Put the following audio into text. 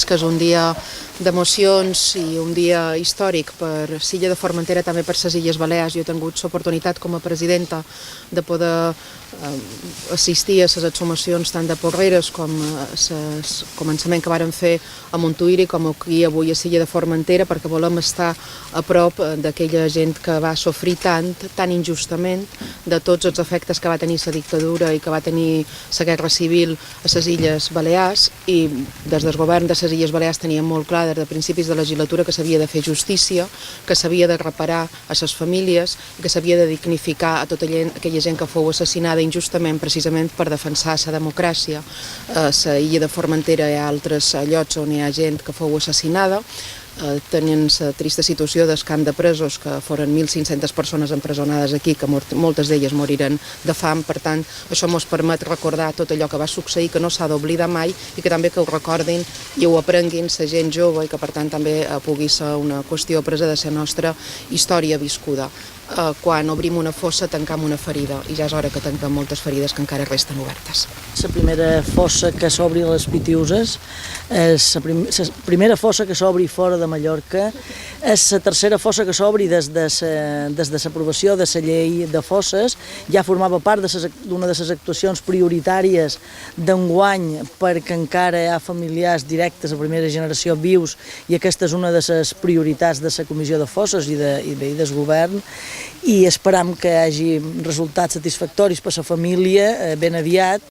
Que és un dia d'emocions i un dia històric per l'illa de Formentera, també per les Illes Balears. Jo he tingut l'oportunitat com a presidenta de poder assistir a les exhumacions tant de Porreres com el començament que varen fer a Montuïri com aquí avui a l'illa de Formentera, perquè volem estar a prop d'aquella gent que va sofrir tan injustament de tots els efectes que va tenir la dictadura i que va tenir la guerra civil a les Illes Balears, i des del govern de les Illes Balears teníem molt clar des de principis de legislatura que s'havia de fer justícia, que s'havia de reparar a les famílies i que s'havia de dignificar a tota aquella gent que fou assassinada injustament precisament per defensar la democràcia. A la illa de Formentera hi ha altres llocs on hi ha gent que fou assassinada. Tenien la trista situació del camp de presos, que foren 1.500 persones empresonades aquí, que moltes d'elles moriren de fam. Per tant, això ens permet recordar tot allò que va succeir, que no s'ha d'oblidar mai, i que també que ho recordin i ho aprenguin la gent jove, i que per tant també pugui ser una qüestió presa de la nostra història viscuda. Quan obrim una fossa tancam una ferida, i ja és hora que tanquem moltes ferides que encara resten obertes. La primera fossa que s'obri a les Pitiuses és la primera fossa que s'obri fora de Mallorca, és la tercera fossa que s'obri des de l'aprovació de la llei de fosses. Ja formava part d'una de les actuacions prioritàries d'enguany, perquè encara hi ha familiars directes a primera generació vius, i aquesta és una de les prioritats de la Comissió de Fosses i del govern, i esperam que hi hagi resultats satisfactoris per a la família ben aviat.